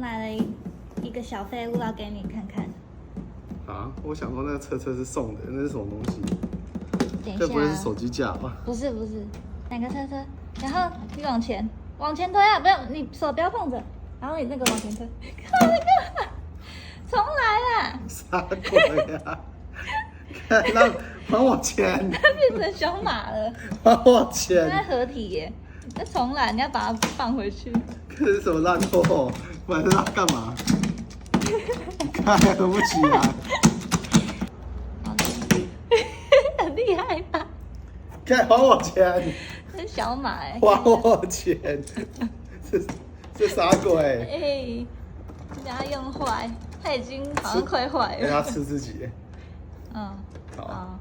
买了一个小废物要给你看看。啊，我想说那个车是送的，那是什么东西？等一下，这不会是手机架吧？不是，两个车，然后你往前推啊，不要你手不要碰着，然后你那个往前推，看那个，重来啦！啥鬼呀？看，那还我钱！它变成小马了，还我它在钱！合体耶。那重来，你要把它放回去。这是什么烂货？买这它干嘛？看合不起来。好的，很厉害吧？看还我钱！这是小马哎，还我钱！这啥鬼？哎，你等下用坏，它已经好像快坏了。让他吃自己。嗯，好。